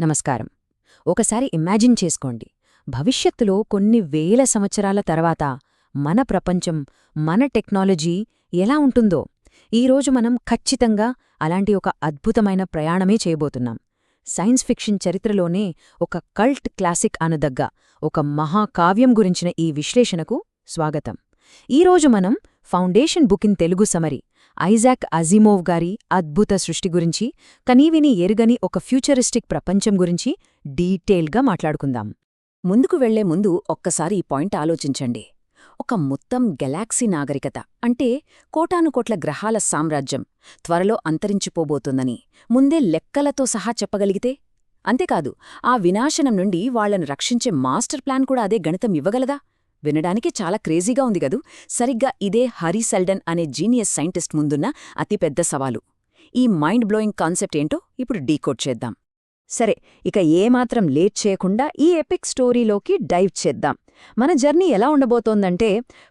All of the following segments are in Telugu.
నమస్కారం. ఒకసారి ఇమాజిన్ చేసుకోండి, భవిష్యత్తులో కొన్ని వేల సంవత్సరాల తర్వాత మన ప్రపంచం, మన టెక్నాలజీ ఎలా ఉంటుందో. ఈరోజు మనం ఖచ్చితంగా అలాంటి ఒక అద్భుతమైన ప్రయాణమే చేయబోతున్నాం. సైన్స్ ఫిక్షన్ చరిత్రలోనే ఒక కల్ట్ క్లాసిక్ అనదగ్గ ఒక మహాకావ్యం గురించిన ఈ విశ్లేషణకు స్వాగతం. ఈరోజు మనం foundation book in Telugu summary, Isaac Asimov గారి అద్భుత సృష్టి గురించి, కనీవిని ఎరుగని ఒక ఫ్యూచరిస్టిక్ ప్రపంచం గురించి డీటెయిల్గా మాట్లాడుకుందాం. ముందుకు వెళ్లే ముందు ఒక్కసారి ఈ పాయింట్ ఆలోచించండి. ఒక మొత్తం గెలాక్సీ నాగరికత అంటే కోటానుకోట్ల గ్రహాల సామ్రాజ్యం త్వరలో అంతరించిపోబోతుందని ముందే లెక్కలతో సహా చెప్పగలిగితే, అంతేకాదు ఆ వినాశనం నుండి వాళ్లను రక్షించే మాస్టర్ ప్లాన్ కూడా అదే గణితం ఇవ్వగలదా? వినడానికి చాలా క్రేజీగా ఉంది గదూ. సరిగ్గా ఇదే హరీ సెల్డన్ అనే జీనియస్ సైంటిస్ట్ ముందున్న అతిపెద్ద సవాలు. ఈ మైండ్ బ్లోయింగ్ కాన్సెప్ట్ ఏంటో ఇప్పుడు డీకోడ్ చేద్దాం. సరే, ఇక ఏమాత్రం లేట్ చేయకుండా ఈ ఎపిక్ స్టోరీలోకి డైవ్ చేద్దాం. మన జర్నీ ఎలా ఉండబోతోందంటే,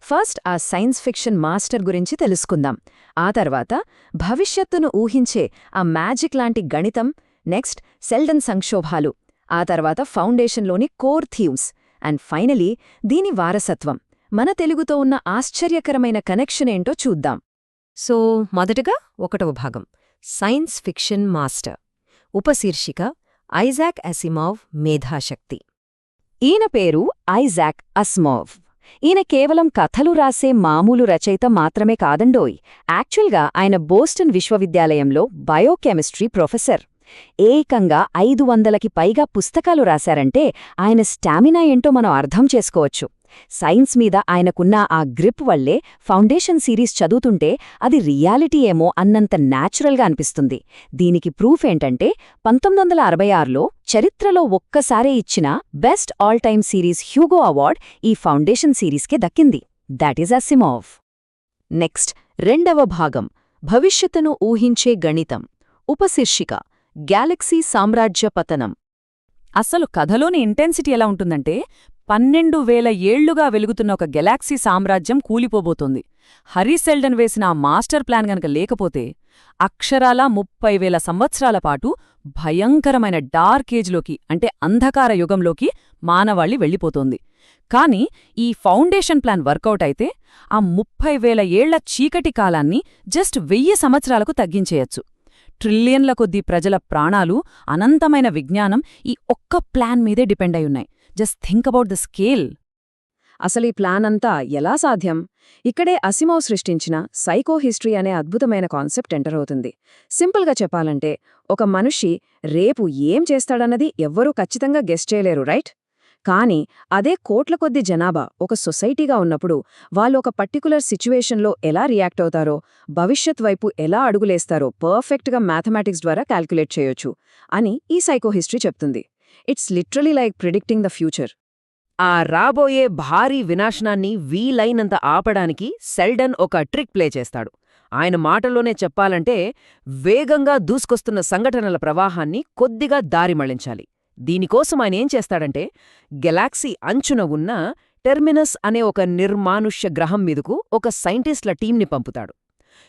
ఫస్ట్ ఆ సైన్స్ ఫిక్షన్ మాస్టర్ గురించి తెలుసుకుందాం. ఆ తర్వాత భవిష్యత్తును ఊహించే ఆ మ్యాజిక్ లాంటి గణితం, నెక్స్ట్ సెల్డన్ సంక్షోభాలు, ఆ తర్వాత ఫౌండేషన్లోని కోర్ థీమ్స్, అండ్ ఫైనలీ దీని వారసత్వం, మన తెలుగుతో ఉన్న ఆశ్చర్యకరమైన కనెక్షన్ ఏంటో చూద్దాం. సో మొదటగా 1వ భాగం, సైన్స్ ఫిక్షన్ మాస్టర్. ఉపశీర్షిక ఐజాక్ అసిమోవ్ మేధాశక్తి. ఈయన పేరు ఐజాక్ అసిమోవ్. ఈయన కేవలం కథలు రాసే మామూలు రచయిత మాత్రమే కాదండోయ్. యాక్చువల్గా ఆయన బోస్టన్ విశ్వవిద్యాలయంలో బయోకెమిస్ట్రీ ప్రొఫెసర్. ఏకంగా 500కి పైగా పుస్తకాలు రాశారంటే ఆయన స్టామినా ఏంటో మనం అర్థం చేసుకోవచ్చు. సైన్స్ మీద ఆయనకున్న ఆ గ్రిప్ వల్లే ఫౌండేషన్ సిరీస్ చదువుతుంటే అది రియాలిటీ ఏమో అన్నంత న్యాచురల్గా అనిపిస్తుంది. దీనికి ప్రూఫ్ ఏంటంటే 1966లో చరిత్రలో ఒక్కసారే ఇచ్చిన best all time series Hugo award ఈ ఫౌండేషన్ సిరీస్కే దక్కింది. That is Asimov. నెక్స్ట్ 2వ భాగం, భవిష్యత్తును ఊహించే గణితం. ఉపశీర్షిక గ్యాలక్సీ సామ్రాజ్య పతనం. అసలు కథలోని ఇంటెన్సిటీ ఎలా ఉంటుందంటే, 12,000 ఏళ్లుగా వెలుగుతున్న ఒక గెలాక్సీ సామ్రాజ్యం కూలిపోబోతోంది. హరీ సెల్డన్ వేసిన ఆ మాస్టర్ ప్లాన్ గనక లేకపోతే అక్షరాలా 30,000 సంవత్సరాల పాటు భయంకరమైన డార్క్ ఏజ్లోకి, అంటే అంధకార యుగంలోకి మానవాళి వెళ్ళిపోతోంది. కాని ఈ ఫౌండేషన్ ప్లాన్ వర్కౌట్ అయితే ఆ 30,000 ఏళ్ల చీకటి కాలాన్ని జస్ట్ 1000 సంవత్సరాలకు తగ్గించేయచ్చు. ట్రిలియన్ల కొద్దీ ప్రజల ప్రాణాలు, అనంతమైన విజ్ఞానం ఈ ఒక్క ప్లాన్ మీదే డిపెండ్ అయ్యున్నాయి. Just think about the scale. అసలు ఈ ప్లాన్ అంతా ఎలా సాధ్యం? ఇక్కడే అసిమోవ్ సృష్టించిన సైకో హిస్టరీ అనే అద్భుతమైన కాన్సెప్ట్ ఎంటర్ అవుతుంది. సింపుల్గా చెప్పాలంటే, ఒక మనిషి రేపు ఏం చేస్తాడన్నది ఎవ్వరూ ఖచ్చితంగా గెస్ చేయలేరు, రైట్? కానీ అదే కోట్ల కొద్ది జనాభా ఒక సొసైటీగా ఉన్నప్పుడు వాళ్ళు ఒక పర్టికులర్ సిచ్యువేషన్లో ఎలా రియాక్ట్ అవుతారో, భవిష్యత్ వైపు ఎలా అడుగులేస్తారో పర్ఫెక్ట్గా మ్యాథమెటిక్స్ ద్వారా క్యాల్కులేట్ చేయొచ్చు అని ఈ సైకో హిస్టరీ చెప్తుంది. It's literally like predicting the future. ఆ రాబోయే భారీ వినాశనాన్ని వీలైనంత ఆపడానికి సెల్డన్ ఒక ట్రిక్ ప్లే చేస్తాడు. ఆయన మాటల్లోనే చెప్పాలంటే, వేగంగా దూసుకొస్తున్న సంఘటనల ప్రవాహాన్ని కొద్దిగా దారి మళ్లించాలి. దీనికోసం ఆయన ఏం చేస్తాడంటే, గెలాక్సీ అంచున ఉన్న టెర్మినస్ అనే ఒక నిర్మానుష్య గ్రహం మీదకు ఒక సైంటిస్ట్ల టీంని పంపుతాడు.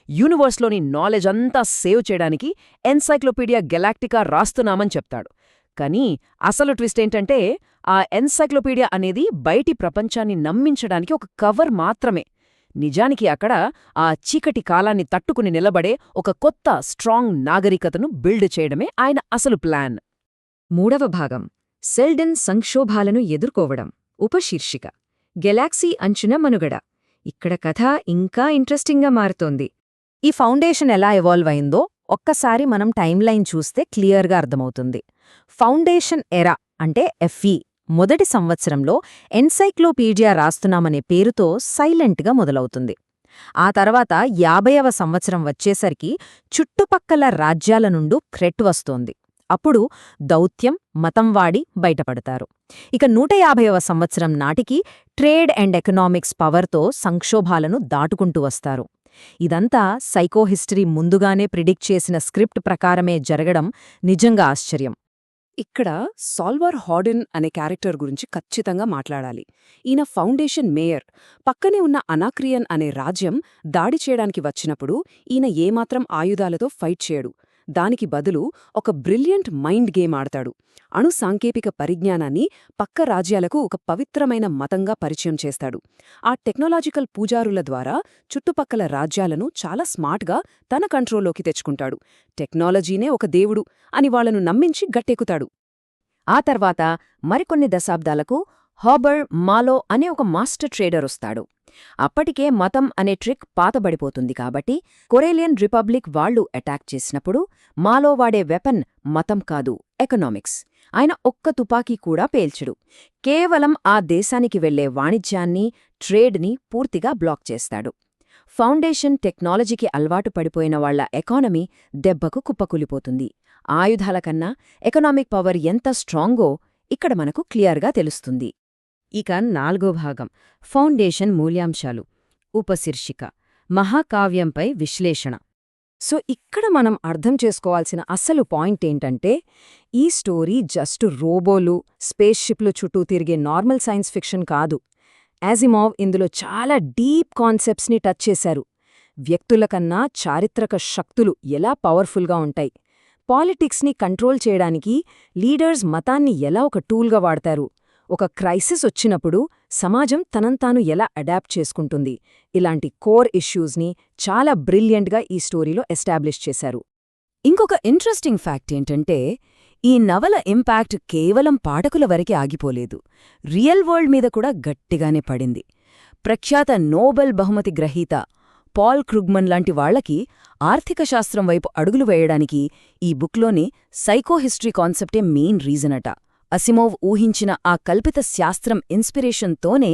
యూనివర్స్లోని నాలెడ్జ్ అంతా సేవ్ చేయడానికి ఎన్సైక్లోపీడియా గెలాక్టికా రాస్తున్నామని చెప్తాడు. కానీ అసలు ట్విస్ట్ ఏంటంటే, ఆ ఎన్సైక్లోపీడియా అనేది బయటి ప్రపంచాన్ని నమ్మించడానికి ఒక కవర్ మాత్రమే. నిజానికి అక్కడ ఆ చీకటి కాలాన్ని తట్టుకుని నిలబడే ఒక కొత్త స్ట్రాంగ్ నాగరికతను బిల్డ్ చేయడమే ఆయన అసలు ప్లాన్. 3వ భాగం, సెల్డన్ సంక్షోభాలను ఎదుర్కోవడం. ఉపశీర్షిక గెలాక్సీ అంచున మనుగడ. ఇక్కడ కథ ఇంకా ఇంట్రెస్టింగ్గా మారుతోంది. ఈ ఫౌండేషన్ ఎలా ఎవాల్వ్ అయిందో ఒక్కసారి మనం టైమ్లైన్ చూస్తే క్లియర్గా అర్థమవుతుంది. ఫౌండేషన్ ఎరా అంటే ఎఫ్ఈ మొదటి సంవత్సరంలో ఎన్సైక్లోపీడియా రాస్తున్నామనే పేరుతో సైలెంట్గా మొదలవుతుంది. ఆ తర్వాత 50వ సంవత్సరం వచ్చేసరికి చుట్టుపక్కల రాజ్యాల నుండి థ్రెట్ వస్తోంది. అప్పుడు దౌత్యం, మతం వాడి బయటపడతారు. ఇక 150వ సంవత్సరం నాటికి ట్రేడ్ అండ్ ఎకనామిక్స్ పవర్తో సంక్షోభాలను దాటుకుంటూ వస్తారు. ఇదంతా సైకో హిస్టరీ ముందుగానే ప్రిడిక్ట్ చేసిన స్క్రిప్ట్ ప్రకారమే జరగడం నిజంగా ఆశ్చర్యం. ఇక్కడ సాల్వర్ హార్డెన్ అనే క్యారెక్టర్ గురించి ఖచ్చితంగా మాట్లాడాలి. ఈయన ఫౌండేషన్ మేయర్. పక్కనే ఉన్న అనాక్రియన్ అనే రాజ్యం దాడి చేయడానికి వచ్చినప్పుడు ఈయన ఏమాత్రం ఆయుధాలతో ఫైట్ చేయడు. దానికి బదులు ఒక బ్రిలియంట్ మైండ్ గేమ్ ఆడతాడు. అణు సాంకేతిక పరిజ్ఞానాన్ని పక్క రాజ్యాలకు ఒక పవిత్రమైన మతంగా పరిచయం చేస్తాడు. ఆ టెక్నాలజికల్ పూజారుల ద్వారా చుట్టుపక్కల రాజ్యాలను చాలా స్మార్ట్గా తన కంట్రోల్లోకి తెచ్చుకుంటాడు. టెక్నాలజీనే ఒక దేవుడు అని వాళ్లను నమ్మించి గట్టెక్కుతాడు. ఆ తర్వాత మరికొన్ని దశాబ్దాలకు హాబర్ మాలో అనే ఒక మాస్టర్ ట్రేడర్ వస్తాడు. అప్పటికే మతం అనే ట్రిక్ పాతబడిపోతుంది కాబట్టి కొరేలియన్ రిపబ్లిక్ వాళ్లు అటాక్ చేసినప్పుడు మాలో వాడే వెపన్ మతం కాదు, ఎకనామిక్స్. ఆయన ఒక్క తుపాకీ కూడా పేల్చడు. కేవలం ఆ దేశానికి వెళ్లే వాణిజ్యాన్ని, ట్రేడ్ని పూర్తిగా బ్లాక్ చేస్తాడు. ఫౌండేషన్ టెక్నాలజీకి అలవాటు పడిపోయిన వాళ్ల ఎకానమీ దెబ్బకు కుప్పకూలిపోతుంది. ఆయుధాల కన్నా ఎకనామిక్ పవర్ ఎంత స్ట్రాంగో ఇక్కడ మనకు క్లియర్గా తెలుస్తుంది. ఇక 4వ భాగం ఫౌండేషన్ మూల్యాంశాలు. ఉపశీర్షిక మహాకావ్యంపై విశ్లేషణ. సో ఇక్కడ మనం అర్థం చేసుకోవాల్సిన అసలు పాయింట్ ఏంటంటే, ఈ స్టోరీ జస్ట్ రోబోలు, స్పేస్ షిప్లు చుట్టూ తిరిగే నార్మల్ సైన్స్ ఫిక్షన్ కాదు. యాజిమోవ్ ఇందులో చాలా డీప్ కాన్సెప్ట్స్ని టచ్ చేశారు. వ్యక్తుల కన్నా చారిత్రక శక్తులు ఎలా పవర్ఫుల్గా ఉంటాయి, పాలిటిక్స్ని కంట్రోల్ చేయడానికి లీడర్స్ మతాన్ని ఎలా ఒక టూల్గా వాడతారు, ఒక క్రైసిస్ వచ్చినప్పుడు సమాజం తనంతాను ఎలా అడాప్ట్ చేసుకుంటుంది, ఇలాంటి కోర్ ఇష్యూస్ని చాలా బ్రిలియంట్గా ఈ స్టోరీలో ఎస్టాబ్లిష్ చేశారు. ఇంకొక ఇంట్రెస్టింగ్ ఫ్యాక్ట్ ఏంటంటే, ఈ నవల ఇంపాక్ట్ కేవలం పాఠకుల వరకే ఆగిపోలేదు, రియల్ వరల్డ్ మీద కూడా గట్టిగానే పడింది. ప్రఖ్యాత నోబెల్ బహుమతి గ్రహీత పాల్ క్రుగ్మన్ లాంటి వాళ్లకి ఆర్థిక శాస్త్రం వైపు అడుగులు వేయడానికి ఈ బుక్లోని సైకోహిస్టరీ కాన్సెప్టే మెయిన్ రీజనట. అసిమోవ్ ఊహించిన ఆ కల్పిత శాస్త్రం ఇన్స్పిరేషన్తోనే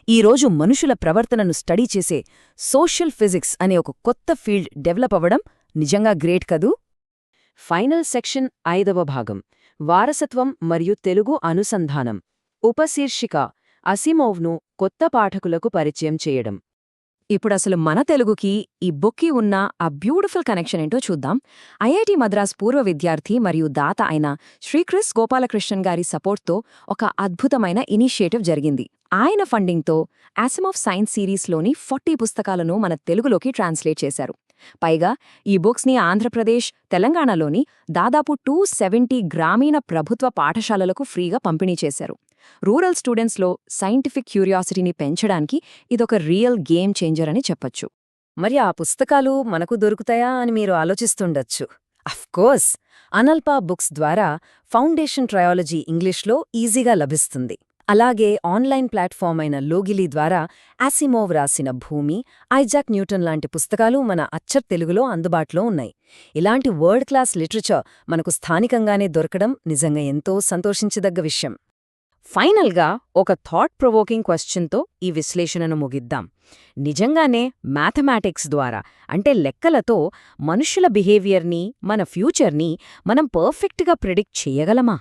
ఈరోజు మనుషుల ప్రవర్తనను స్టడీ చేసే సోషల్ ఫిజిక్స్ అనే ఒక కొత్త ఫీల్డ్ డెవలప్ అవ్వడం నిజంగా గ్రేట్ కదూ. ఫైనల్ సెక్షన్ 5వ భాగం వారసత్వం మరియు తెలుగు అనుసంధానం. ఉపశీర్షిక అసిమోవ్ను కొత్త పాఠకులకు పరిచయం చేయడం. ఇప్పుడసలు మన తెలుగుకి ఈ బుక్కి ఉన్న ఆ బ్యూటిఫుల్ కనెక్షన్ ఏంటో చూద్దాం. ఐఐటి మద్రాస్ పూర్వ విద్యార్థి మరియు దాత అయిన శ్రీక్రిస్ గోపాలకృష్ణన్ గారి సపోర్ట్తో ఒక అద్భుతమైన ఇనిషియేటివ్ జరిగింది. ఆయన ఫండింగ్తో అసిమోవ్ సైన్స్ సిరీస్లోని 40 పుస్తకాలను మన తెలుగులోకి ట్రాన్స్లేట్ చేశారు. పైగా ఈ బుక్స్ని ఆంధ్రప్రదేశ్, తెలంగాణలోని దాదాపు 270 గ్రామీణ ప్రభుత్వ పాఠశాలలకు ఫ్రీగా పంపిణీ చేశారు. రూరల్ స్టూడెంట్స్లో సైంటిఫిక్ క్యూరియాసిటీని పెంచడానికి ఇదొక రియల్ గేమ్ చేంజర్ అని చెప్పొచ్చు. మరి ఆ పుస్తకాలు మనకు దొరుకుతాయా అని మీరు ఆలోచిస్తుండొచ్చు. అఫ్కోర్స్, అనల్పా బుక్స్ ద్వారా ఫౌండేషన్ ట్రయాలజీ ఇంగ్లీష్లో ఈజీగా లభిస్తుంది. అలాగే ఆన్లైన్ ప్లాట్ఫామ్ అయిన లోగిలి ద్వారా అసిమోవ్ రాసిన భూమి, ఐజాక్ న్యూటన్ లాంటి పుస్తకాలు మన అచ్చర్ తెలుగులో అందుబాటులో ఉన్నాయి. ఇలాంటి వరల్డ్ క్లాస్ లిటరేచర్ మనకు స్థానికంగానే దొరకడం నిజంగా ఎంతో సంతోషించదగ్గ విషయం. ఫైనల్గా ఒక థాట్ ప్రొవోకింగ్ క్వశ్చన్తో ఈ విశ్లేషణను ముగిద్దాం. నిజంగానే మ్యాథమెటిక్స్ ద్వారా, అంటే లెక్కలతో, మనుషుల బిహేవియర్ని, మన ఫ్యూచర్ని మనం పర్ఫెక్ట్గా ప్రిడిక్ట్ చేయగలమా?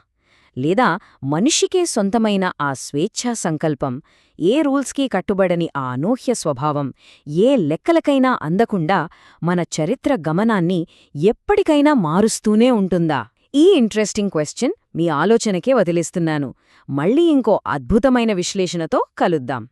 లేదా మనిషికే సొంతమైన ఆ స్వేచ్ఛా సంకల్పం, ఏ రూల్స్కి కట్టుబడని ఆ అనూహ్య స్వభావం, ఏ లెక్కలకైనా అందకుండా మన చరిత్ర గమనాన్ని ఎప్పటికైనా మారుస్తూనే ఉంటుందా? ఈ ఇంట్రెస్టింగ్ క్వశ్చన్ మీ ఆలోచనకే వదిలేస్తున్నాను. మళ్ళీ ఇంకో అద్భుతమైన విశ్లేషణతో కలుద్దాం.